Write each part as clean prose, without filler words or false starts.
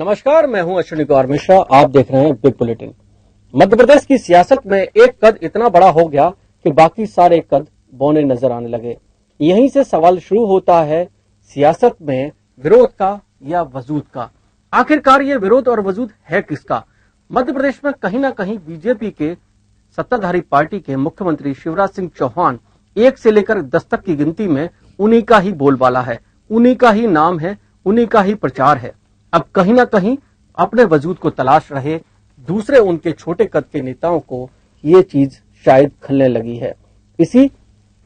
नमस्कार, मैं हूं अश्विनी कुमार मिश्रा। आप देख रहे हैं बिग बुलेटिन। मध्य प्रदेश की सियासत में एक कद इतना बड़ा हो गया कि बाकी सारे कद बौने नजर आने लगे। यहीं से सवाल शुरू होता है सियासत में विरोध का या वजूद का। आखिरकार ये विरोध और वजूद है किसका? मध्य प्रदेश में कहीं ना कहीं बीजेपी के सत्ताधारी पार्टी के मुख्यमंत्री शिवराज सिंह चौहान 1 से लेकर 10 तक की गिनती में उन्हीं का ही बोलबाला है, उन्हीं का ही नाम है, उन्हीं का ही प्रचार है। अब कहीं ना कहीं अपने वजूद को तलाश रहे दूसरे उनके छोटे कद के नेताओं को ये चीज शायद खलने लगी है। इसी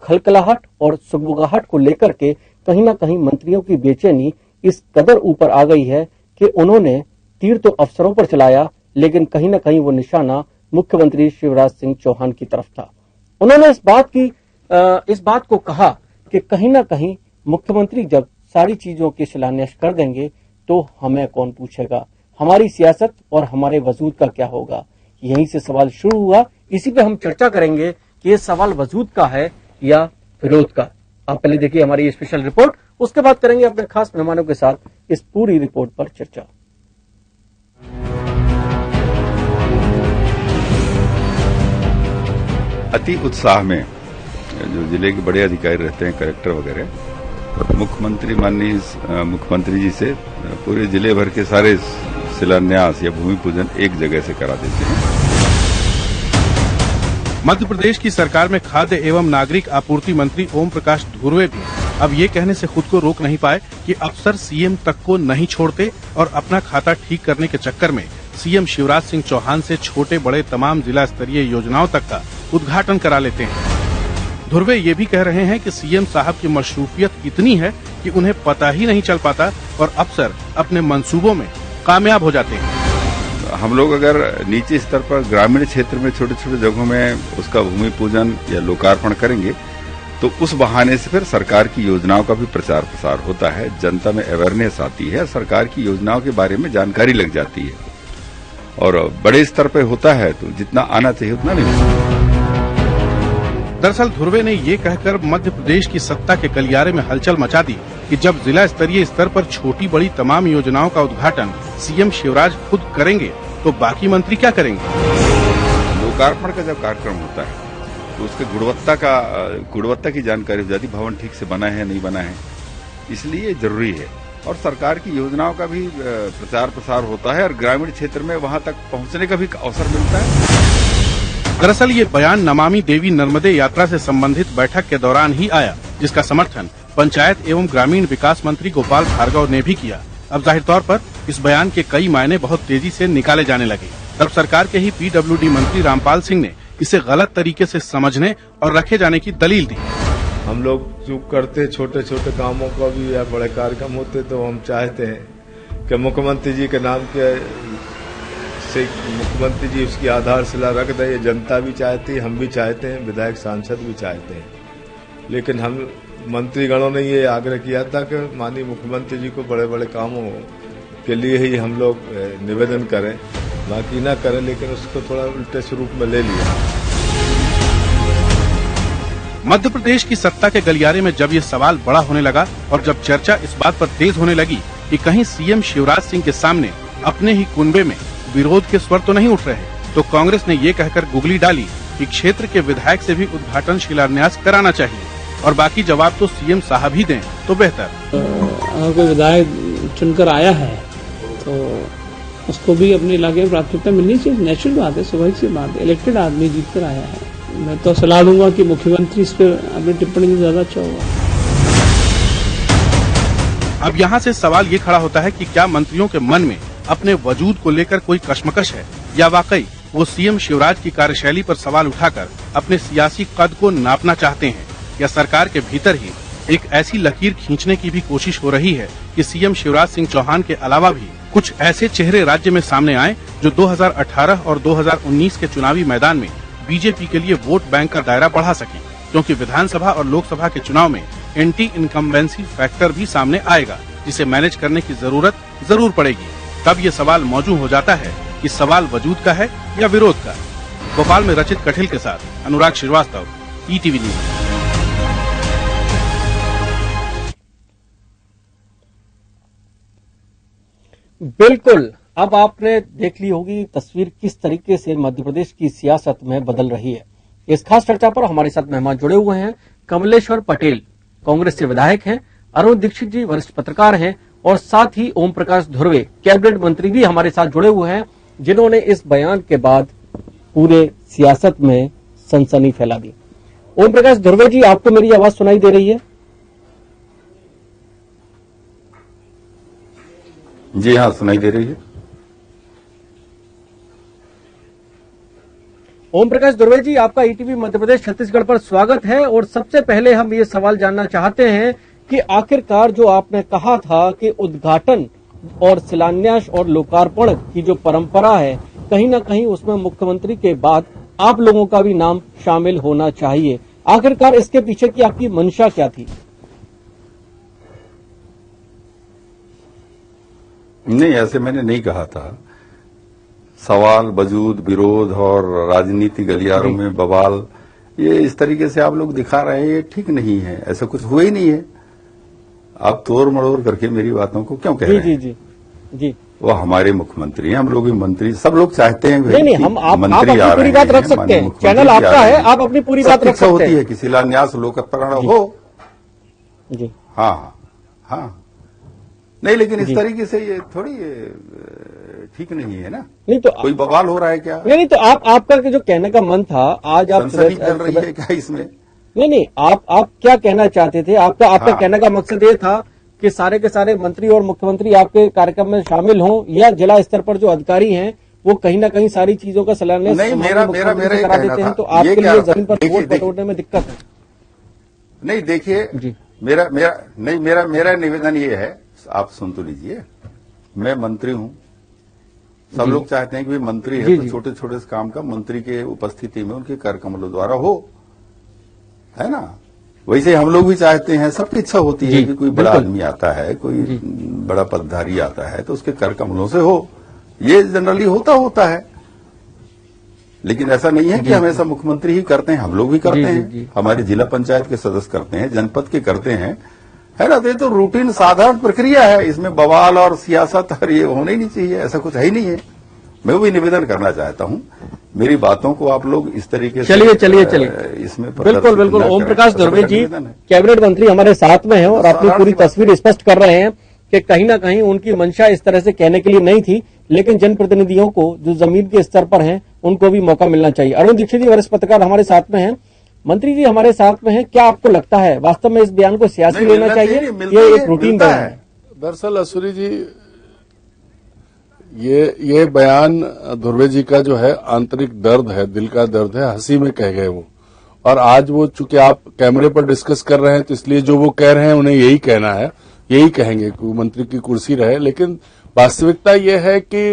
खलखलाहट और सुगबुगाहट को लेकर के कहीं ना कहीं मंत्रियों की बेचैनी इस कदर ऊपर आ गई है कि उन्होंने तीर तो अफसरों पर चलाया, लेकिन कहीं ना कहीं वो निशाना मुख्यमंत्री शिवराज सिंह चौहान की तरफ था। उन्होंने इस बात को कहा कि कहीं ना कहीं मुख्यमंत्री जब सारी चीजों के शिलान्यास कर देंगे तो हमें कौन पूछेगा, हमारी सियासत और हमारे वजूद का क्या होगा। यहीं से सवाल शुरू हुआ। इसी पे हम चर्चा करेंगे कि ये सवाल वजूद का है या विरोध का। आप पहले देखिए हमारी स्पेशल रिपोर्ट, उसके बाद करेंगे अपने खास मेहमानों के साथ इस पूरी रिपोर्ट पर चर्चा। अति उत्साह में जो जिले के बड़े अधिकारी रहते हैं, कलेक्टर वगैरह, मुख्यमंत्री माननीय मुख्यमंत्री जी से पूरे जिले भर के सारे शिलान्यास या भूमि पूजन एक जगह से करा देते हैं। मध्य प्रदेश की सरकार में खाद्य एवं नागरिक आपूर्ति मंत्री ओम प्रकाश धुर्वे भी अब ये कहने से खुद को रोक नहीं पाए कि अफसर सीएम तक को नहीं छोड़ते और अपना खाता ठीक करने के चक्कर में सीएम शिवराज सिंह चौहान से छोटे बड़े तमाम जिला स्तरीय योजनाओं तक का उद्घाटन करा लेते हैं। धुर्वे ये भी कह रहे हैं कि सीएम साहब की मशरूफियत इतनी है कि उन्हें पता ही नहीं चल पाता और अफसर अपने मंसूबों में कामयाब हो जाते हैं। हम लोग अगर नीचे स्तर पर ग्रामीण क्षेत्र में छोटे छोटे जगहों में उसका भूमि पूजन या लोकार्पण करेंगे तो उस बहाने से फिर सरकार की योजनाओं का भी प्रचार प्रसार होता है, जनता में अवेयरनेस आती है, सरकार की योजनाओं के बारे में जानकारी लग जाती है। और बड़े स्तर पर होता है तो जितना आना चाहिए उतना नहीं होता। दरअसल धुर्वे ने ये कहकर मध्य प्रदेश की सत्ता के गलियारे में हलचल मचा दी कि जब जिला स्तरीय स्तर पर छोटी बड़ी तमाम योजनाओं का उद्घाटन सीएम शिवराज खुद करेंगे तो बाकी मंत्री क्या करेंगे। लोकार्पण का जब कार्यक्रम होता है तो उसके गुणवत्ता की जानकारी हो जाती, भवन ठीक से बना है नहीं बना है, इसलिए जरूरी है। और सरकार की योजनाओं का भी प्रचार प्रसार होता है और ग्रामीण क्षेत्र में वहां तक पहुंचने का भी अवसर मिलता है। दरअसल ये बयान नमामि देवी नर्मदे यात्रा से संबंधित बैठक के दौरान ही आया, जिसका समर्थन पंचायत एवं ग्रामीण विकास मंत्री गोपाल भार्गव ने भी किया। अब जाहिर तौर पर इस बयान के कई मायने बहुत तेजी से निकाले जाने लगे। तब सरकार के ही पीडब्ल्यूडी मंत्री रामपाल सिंह ने इसे गलत तरीके से समझने और रखे जाने की दलील दी। हम लोग चूक करते छोटे छोटे कामों का भी या बड़े कार्यक्रम होते तो हम चाहते हैं कि मुख्यमंत्री जी के नाम के से मुख्यमंत्री जी उसकी आधारशिला रख दे। ये जनता भी चाहती है, हम भी चाहते हैं, विधायक सांसद भी चाहते हैं। लेकिन हम मंत्रीगणों ने ये आग्रह किया था कि माननीय मुख्यमंत्री जी को बड़े बड़े कामों के लिए ही हम लोग निवेदन करें, बाकी ना करें, लेकिन उसको थोड़ा उल्टे स्वरूप में ले लिया। मध्य प्रदेश की सत्ता के गलियारे में जब ये सवाल बड़ा होने लगा और जब चर्चा इस बात पर तेज होने लगी कि कहीं सीएम शिवराज सिंह के सामने अपने ही कुनबे में विरोध के स्वर तो नहीं उठ रहे, तो कांग्रेस ने ये कहकर गुगली डाली कि क्षेत्र के विधायक से भी उद्घाटन शिलान्यास कराना चाहिए और बाकी जवाब तो सीएम साहब ही दें तो बेहतर। अगर कोई विधायक चुनकर आया है तो उसको भी अपने इलाके में प्राथमिकता मिलनी चाहिए। नेचुरल बात है, स्वाभाविक सी बात है। इलेक्टेड आदमी जीत कर आया है। मैं तो सलाह दूंगा कि मुख्यमंत्री इस पर अपनी टिप्पणी की ज्यादा अच्छा होगा। अब यहाँ से सवाल ये खड़ा होता है कि क्या मंत्रियों के मन में अपने वजूद को लेकर कोई कश्मकश है या वाकई वो सीएम शिवराज की कार्यशैली पर सवाल उठाकर अपने सियासी कद को नापना चाहते हैं, या सरकार के भीतर ही एक ऐसी लकीर खींचने की भी कोशिश हो रही है कि सीएम शिवराज सिंह चौहान के अलावा भी कुछ ऐसे चेहरे राज्य में सामने आए जो 2018 और 2019 के चुनावी मैदान में बीजेपी के लिए वोट बैंक का दायरा बढ़ा सके, क्योंकि विधानसभा और लोकसभा के चुनाव में एंटी इनकम्बेंसी फैक्टर भी सामने आएगा, जिसे मैनेज करने की जरूरत जरूर पड़ेगी। तब ये सवाल मौजूद हो जाता है कि सवाल वजूद का है या विरोध का। भोपाल में रचित कठिल के साथ अनुराग श्रीवास्तव, ईटीवी न्यूज। बिल्कुल। अब आपने देख ली होगी तस्वीर किस तरीके से मध्य प्रदेश की सियासत में बदल रही है। इस खास चर्चा पर हमारे साथ मेहमान जुड़े हुए हैं। कमलेश्वर पटेल कांग्रेस से विधायक हैं, अरुण दीक्षित जी वरिष्ठ पत्रकार हैं और साथ ही ओम प्रकाश धुर्वे कैबिनेट मंत्री भी हमारे साथ जुड़े हुए हैं, जिन्होंने इस बयान के बाद पूरे सियासत में सनसनी फैला दी। ओम प्रकाश धुर्वे जी, आपको मेरी आवाज सुनाई दे रही है? जी हाँ, सुनाई दे रही है। ओम प्रकाश धुर्वे जी, आपका ईटीवी मध्य प्रदेश छत्तीसगढ़ पर स्वागत है। और सबसे पहले हम ये सवाल जानना चाहते हैं कि आखिरकार जो आपने कहा था कि उद्घाटन और शिलान्यास और लोकार्पण की जो परंपरा है, कहीं ना कहीं उसमें मुख्यमंत्री के बाद आप लोगों का भी नाम शामिल होना चाहिए। आखिरकार इसके पीछे की आपकी मंशा क्या थी? नहीं, ऐसे मैंने नहीं कहा था। सवाल, वजूद, विरोध और राजनीति गलियारों में बवाल, ये इस तरीके से आप लोग दिखा रहे हैं, ये ठीक नहीं है। ऐसा कुछ हुआ ही नहीं है। आप तोड़ मड़ोड़ करके मेरी बातों को क्यों कह रहे हैं? जी जी। वो हमारे मुख्यमंत्री हैं, हम लोग भी मंत्री, सब लोग चाहते हैं नहीं, हम आप अपनी पूरी बात रख सकते हैं। चैनल आपका है, आप अपनी पूरी बात रख सकते हैं। होती है कि शिलान्यास लोकार्पण हो। जी हाँ। नहीं, लेकिन इस तरीके से ये थोड़ी ठीक नहीं है ना। नहीं तो कोई बवाल हो रहा है क्या? नहीं तो आपका जो कहने का मन था, आज आप सनसनी चल रही है क्या इसमें? नहीं, आप क्या कहना चाहते थे? आपका कहने का मकसद ये था कि सारे के सारे मंत्री और मुख्यमंत्री आपके कार्यक्रम में शामिल हों, या जिला स्तर पर जो अधिकारी हैं वो कहीं ना कहीं सारी चीजों का शिलान्यास नहीं, मेरा करा देते हैं, तो आपके लिए जमीन पर वोट बटोरने में दिक्कत है? नहीं, देखिए, मेरा निवेदन ये है, आप सुन तो लीजिए। मैं मंत्री हूं, सब लोग चाहते हैं कि मंत्री है तो छोटे छोटे काम का मंत्री के उपस्थिति में उनके कार्यक्रमों द्वारा हो, है ना। वैसे हम लोग भी चाहते हैं, सबकी इच्छा होती है कि कोई बड़ा आदमी आता है, कोई बड़ा पदधारी आता है तो उसके कार्यक्रमों से हो। ये जनरली होता है। लेकिन ऐसा नहीं है कि हमेशा मुख्यमंत्री ही करते हैं, हम लोग भी करते हैं, हमारे जिला पंचायत के सदस्य करते हैं, जनपद के करते हैं, है ना। तो रूटीन साधारण प्रक्रिया है, इसमें बवाल और सियासत और ये होना ही नहीं चाहिए, ऐसा कुछ है ही नहीं है। मैं भी निवेदन करना चाहता हूं, मेरी बातों को आप लोग इस तरीके से चलिए इसमें बिल्कुल। ओम प्रकाश धुर्वे जी कैबिनेट मंत्री हमारे साथ में हैं और अपनी पूरी तस्वीर स्पष्ट कर रहे हैं कि कहीं ना कहीं उनकी मंशा इस तरह से कहने के लिए नहीं थी, लेकिन जनप्रतिनिधियों को जो जमीन के स्तर पर हैं उनको भी मौका मिलना चाहिए। अरुण दीक्षित जी वरिष्ठ पत्रकार हमारे साथ में हैं, मंत्री जी हमारे साथ में हैं। क्या आपको लगता है वास्तव में इस बयान को सियासी लेना चाहिए, ये एक रूटीन बयान है? दरअसल असूरी जी, ये बयान धुर्वे जी का जो है आंतरिक दर्द है, दिल का दर्द है, हंसी में कह गए वो। और आज वो चूंकि आप कैमरे पर डिस्कस कर रहे हैं तो इसलिए जो वो कह रहे हैं उन्हें यही कहना है, यही कहेंगे कि मंत्री की कुर्सी रहे। लेकिन वास्तविकता ये है कि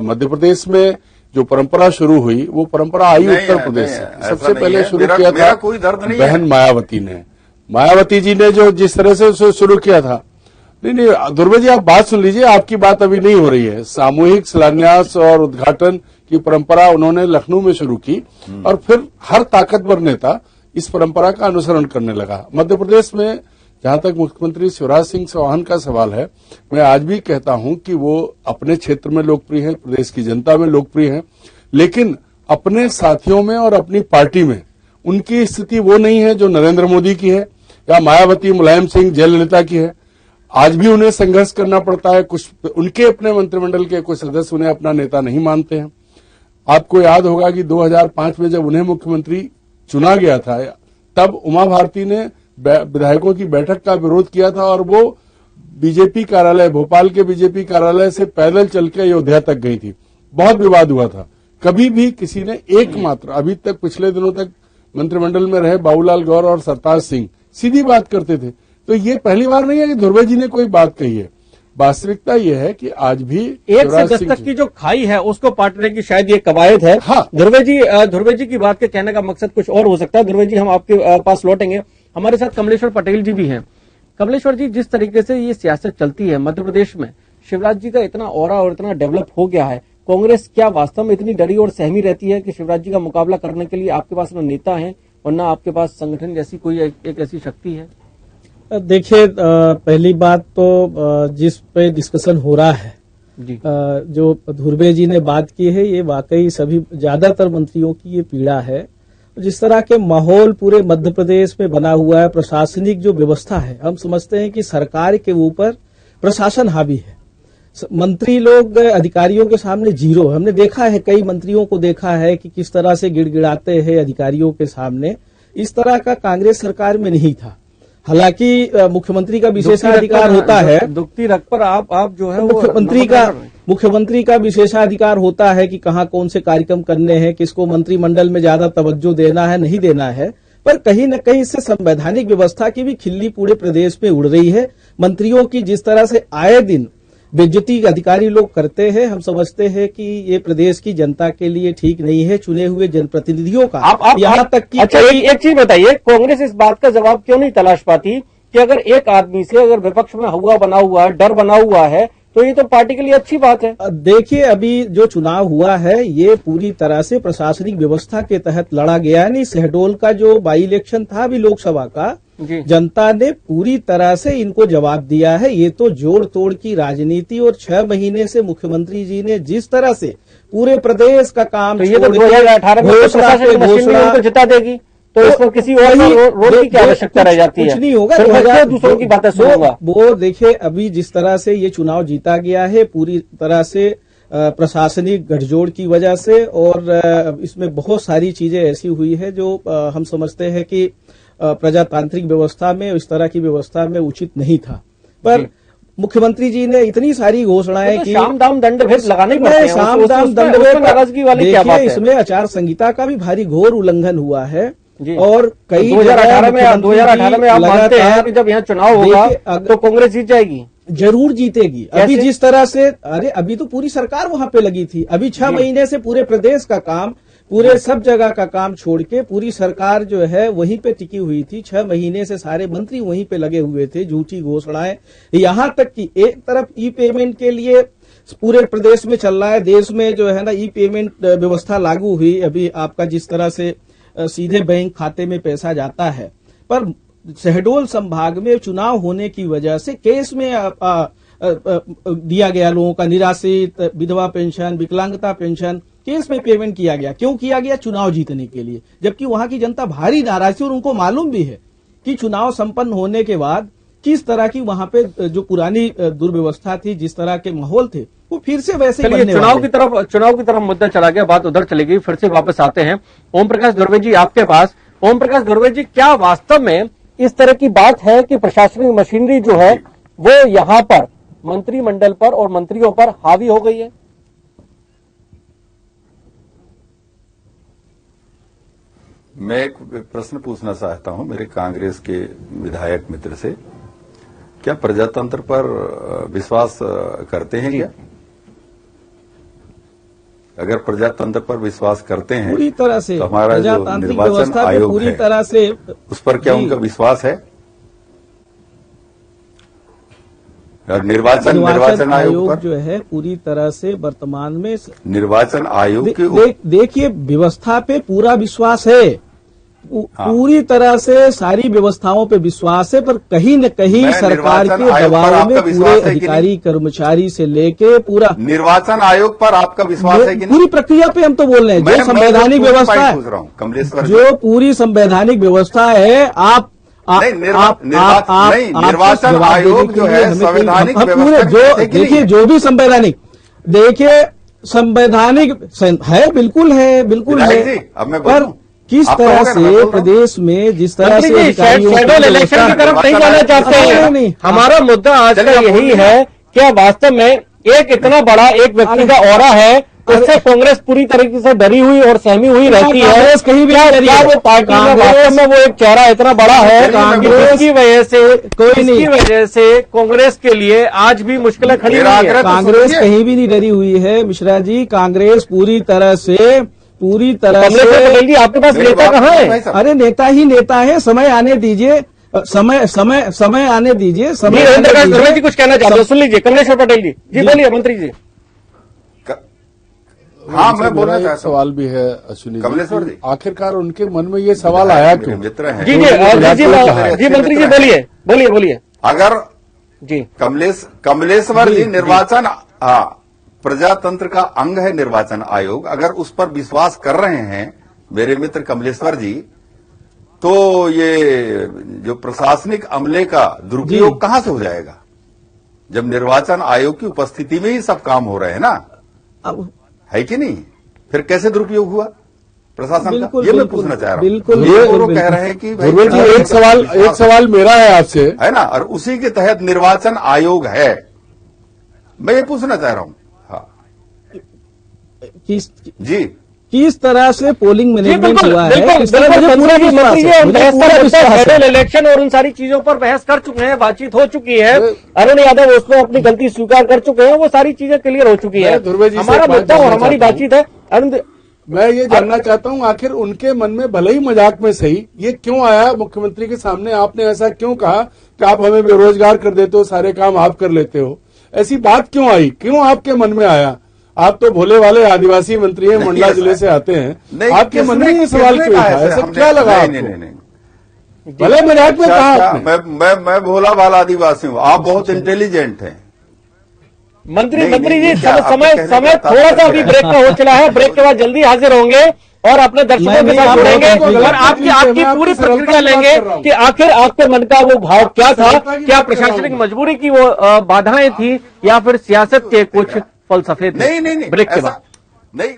मध्य प्रदेश में जो परंपरा शुरू हुई वो परंपरा आई उत्तर प्रदेश से। सबसे पहले शुरू किया था कोई दर्द नहीं बहन मायावती जी ने जो जिस तरह से शुरू किया था। नहीं, धुर्वे जी आप बात सुन लीजिए, आपकी बात अभी नहीं हो रही है। सामूहिक शिलान्यास और उद्घाटन की परंपरा उन्होंने लखनऊ में शुरू की और फिर हर ताकतवर नेता इस परंपरा का अनुसरण करने लगा। मध्य प्रदेश में जहां तक मुख्यमंत्री शिवराज सिंह चौहान का सवाल है, मैं आज भी कहता हूं कि वो अपने क्षेत्र में लोकप्रिय हैं, प्रदेश की जनता में लोकप्रिय हैं, लेकिन अपने साथियों में और अपनी पार्टी में उनकी स्थिति वो नहीं है जो नरेंद्र मोदी की है या मायावती, मुलायम सिंह, जयललिता की है। आज भी उन्हें संघर्ष करना पड़ता है। कुछ उनके अपने मंत्रिमंडल के कुछ सदस्य उन्हें अपना नेता नहीं मानते हैं। आपको याद होगा कि 2005 में जब उन्हें मुख्यमंत्री चुना गया था, तब उमा भारती ने विधायकों की बैठक का विरोध किया था और वो बीजेपी कार्यालय, भोपाल के बीजेपी कार्यालय से पैदल चल के अयोध्या तक गई थी। बहुत विवाद हुआ था। कभी भी किसी ने एकमात्र, अभी तक पिछले दिनों तक मंत्रिमंडल में रहे बाबूलाल गौर और सरताज सिंह सीधी बात करते थे। तो ये पहली बार नहीं है कि धुर्वे जी ने कोई बात कही है। वास्तविकता यह है कि आज भी एक से दस्तक की जो खाई है उसको पाटने की शायद ये कवायद है। हाँ, धुर्वे जी की बात के कहने का मकसद कुछ और हो सकता है। धुर्वे जी, हम आपके पास लौटेंगे। हमारे साथ कमलेश्वर पटेल जी भी हैं। कमलेश्वर जी, जिस तरीके से ये सियासत चलती है मध्य प्रदेश में, शिवराज जी का इतना ऑरा और इतना डेवलप हो गया है, कांग्रेस क्या वास्तव में इतनी डरी और सहमी रहती है कि शिवराज जी का मुकाबला करने के लिए आपके पास न नेता है और न आपके पास संगठन जैसी कोई एक ऐसी शक्ति है? देखिए, पहली बात तो जिस पे डिस्कशन हो रहा है जी। जो धुर्वे जी ने बात की है, ये वाकई सभी ज्यादातर मंत्रियों की ये पीड़ा है। जिस तरह के माहौल पूरे मध्य प्रदेश में बना हुआ है, प्रशासनिक जो व्यवस्था है, हम समझते हैं कि सरकार के ऊपर प्रशासन हावी है। मंत्री लोग अधिकारियों के सामने जीरो। हमने देखा है, कई मंत्रियों को देखा है कि किस तरह से गिड़गिड़ाते हैं अधिकारियों के सामने। इस तरह का कांग्रेस सरकार में नहीं था। हालांकि मुख्यमंत्री का विशेषाधिकार होता है, दुखती रख पर आप जो है मुख्यमंत्री का विशेषाधिकार होता है कि कहाँ कौन से कार्यक्रम करने हैं, किसको मंत्रिमंडल में ज्यादा तवज्जो देना है, नहीं देना है। पर कहीं न कहीं इससे संवैधानिक व्यवस्था की भी खिल्ली पूरे प्रदेश में उड़ रही है। मंत्रियों की जिस तरह से आए दिन बेइज्जती अधिकारी लोग करते हैं, हम समझते हैं कि ये प्रदेश की जनता के लिए ठीक नहीं है। चुने हुए जनप्रतिनिधियों का यहाँ तक कि अच्छा, एक चीज बताइए, कांग्रेस इस बात का जवाब क्यों नहीं तलाश पाती कि अगर एक आदमी से अगर विपक्ष में हुआ बना हुआ है, डर बना हुआ है, तो ये तो पार्टी के लिए अच्छी बात है। देखिए, अभी जो चुनाव हुआ है ये पूरी तरह से प्रशासनिक व्यवस्था के तहत लड़ा गया है। नहीं, शहडोल का जो बाई इलेक्शन था अभी लोकसभा का, जनता ने पूरी तरह से इनको जवाब दिया है। ये तो जोड़ तोड़ की राजनीति, और 6 महीने से मुख्यमंत्री जी ने जिस तरह से पूरे प्रदेश का काम, तो ये तो 2018 में प्रशासनिक मशीनरी उनको जिता देगी, तो इसमें किसी और रोड की क्या आवश्यकता रह जाती है? कुछ नहीं होगा। दूसरों की बातें सुनूंगा। वो देखिए, अभी जिस तरह से ये चुनाव जीता गया है पूरी तरह से प्रशासनिक गठजोड़ की वजह से, और इसमें बहुत सारी चीजें ऐसी हुई है जो हम समझते हैं कि प्रजातांत्रिक व्यवस्था में, इस तरह की व्यवस्था में उचित नहीं था। पर मुख्यमंत्री जी ने इतनी सारी घोषणाएं की, शाम दाम दंड भेद लगाने पड़ते हैं, शाम दाम दंड भेद नाराजगी वाली क्या बात है? इसमें आचार संहिता का भी भारी घोर उल्लंघन हुआ है। और कई 2018 में आप मानते हैं कि जब यहाँ चुनाव होगा तो कांग्रेस जीत जाएगी? जरूर जीतेगी। अभी जिस तरह से, अभी तो पूरी सरकार वहां पे लगी थी। अभी 6 महीने से पूरे प्रदेश का काम, पूरे सब जगह का काम छोड़ के पूरी सरकार जो है वहीं पे टिकी हुई थी। 6 महीने से सारे मंत्री वहीं पे लगे हुए थे। झूठी घोषणाएं, यहां तक कि एक तरफ ई पेमेंट के लिए पूरे प्रदेश में चल रहा है, देश में जो है ना ई पेमेंट व्यवस्था लागू हुई। अभी आपका जिस तरह से सीधे बैंक खाते में पैसा जाता है, पर शहडोल संभाग में चुनाव होने की वजह से केस में दिया गया लोगों का निराश्रित, विधवा पेंशन, विकलांगता पेंशन, केस में पेमेंट किया गया। क्यों किया गया? चुनाव जीतने के लिए। जबकि वहां की जनता भारी नाराज थी और उनको मालूम भी है कि चुनाव संपन्न होने के बाद किस तरह की वहां पे जो पुरानी दुर्व्यवस्था थी, जिस तरह के माहौल थे, वो फिर से वैसे चुनाव की तरफ मुद्दा चला गया, बात उधर चली गई। फिर से वापस आते हैं ओम प्रकाश धुर्वे जी आपके पास। ओम प्रकाश धुर्वे जी, क्या वास्तव में इस तरह की बात है कि प्रशासनिक मशीनरी जो है वो यहाँ पर मंत्रिमंडल पर और मंत्रियों पर हावी हो गई है? मैं एक प्रश्न पूछना चाहता हूं मेरे कांग्रेस के विधायक मित्र से, क्या प्रजातंत्र पर विश्वास करते हैं क्या? अगर प्रजातंत्र पर विश्वास करते हैं पूरी तरह से, तो हमारा जो निर्वाचन आयोग पूरी है तरह से उस पर क्या उनका विश्वास है? निर्वाचन आयोग पर जो है पूरी तरह से वर्तमान में निर्वाचन आयोग के देखिए, व्यवस्था पे पूरा विश्वास है। पूरी तरह से सारी व्यवस्थाओं पे विश्वास है, पर कहीं न कहीं सरकार के दबाव में पूरे अधिकारी कर्मचारी से लेके पूरा निर्वाचन आयोग पर आपका विश्वास है कि नहीं? पूरी प्रक्रिया पे हम तो बोल रहे हैं, जो संवैधानिक व्यवस्था है, कमलेश्वर, जो पूरी संवैधानिक व्यवस्था है, आप निर्वाचन आयोग जो है संवैधानिक पूरे जो देखिए, जो भी संवैधानिक, देखिए संवैधानिक है, बिल्कुल है, बिल्कुल है। अब मैं पर किस तरह से प्रदेश में जिस तरह से शेड्यूल इलेक्शन की तरफ नहीं जाना चाहते हैं। हमारा मुद्दा आज का यही है, क्या वास्तव में एक इतना बड़ा एक व्यक्ति का ऑरा है, उससे कांग्रेस पूरी तरीके से डरी हुई और सहमी हुई रहती है? कांग्रेस कहीं भी क्या वो पार्टी में वास्तव में वो एक चेहरा इतना बड़ा है जिसकी वजह से कांग्रेस के लिए आज भी मुश्किलें खड़ी हुई है? कांग्रेस कहीं भी नहीं डरी हुई है मिश्रा जी। कांग्रेस पूरी तरह से पटेल जी, आपके पास नेता कहाँ है? अरे नेता ही नेता है, समय आने दीजिए, समय आने दीजिए। जी कुछ कहना चाहते हो, सुन लीजिए। कमलेश्वर पटेल जी, बोलिए मंत्री जी। हाँ, मैं बोलना चाहता हूं। सवाल भी है अश्विनी कमलेश्वर जी, आखिर उनके मन में ये सवाल आया क्यों? मित्र हैं जी मंत्री जी, बोलिए। अगर जी कमलेश्वर जी निर्वाचन प्रजातंत्र का अंग है निर्वाचन आयोग। अगर उस पर विश्वास कर रहे हैं मेरे मित्र कमलेश्वर जी, तो ये जो प्रशासनिक अमले का दुरुपयोग कहां से हो जाएगा, जब निर्वाचन आयोग की उपस्थिति में ही सब काम हो रहे हैं ना, अब है कि नहीं? फिर कैसे दुरुपयोग हुआ प्रशासन का, ये मैं पूछना चाह रहा हूं। बिल्कुल, ये बिल्कुल, वो कह बिल्कुल। रहे हैं कि दुर्बे जी एक सवाल मेरा है आपसे, है ना, और उसी के तहत निर्वाचन आयोग है। मैं ये पूछना चाह रहा हूं। हाँ जी, किस तरह से पोलिंग मैनेजमेंट हुआ है, किस तरह बिल्कुल, मुझे पूरा विश्वास है, मुझे पूरा विश्वास है। फेडरल इलेक्शन और उन सारी चीजों पर बहस कर चुके हैं, बातचीत हो चुकी है। अरुण यादव उसमें अपनी गलती स्वीकार कर चुके हैं, वो सारी चीजें क्लियर हो चुकी है। ध्रुवे जी से हमारा एक बात मुद्दा और जानना हमारी चाहता बातचीत है। अरुण, मैं ये जानना चाहता हूं, आखिर उनके मन में भले ही मजाक में सही ये क्यों आया मुख्यमंत्री के सामने, आपने ऐसा क्यों कहा कि आप हमें बेरोजगार कर देते हो, सारे काम आप कर लेते हो, ऐसी बात क्यों आई, क्यों आपके मन में आया? आप तो भोले वाले आदिवासी मंत्री हैं, मंडला जिले से आते हैं, आपके मन में ये सवाल क्यों था, ऐसा क्या लगा आपको? नहीं, भले मजाक में कहा आपने। मैं भोला वाला आदिवासी हूँ, आप बहुत इंटेलिजेंट हैं। मंत्री नहीं, जी नहीं, क्या समय आपके कहने का थोड़ा सा अभी तात्पर्य ब्रेक का हो चला है। ब्रेक के बाद जल्दी हाजिर होंगे और अपने दर्शकों के साथ जुड़ेंगे और आपकी पूरी प्रतिक्रिया लेंगे कि आखिर आपके मन का वो भाव क्या था, क्या प्रशासनिक मजबूरी की वो बाधाएं थी या फिर सियासत के कुछ फलसफे थे। नहीं, ब्रेक के बाद नहीं।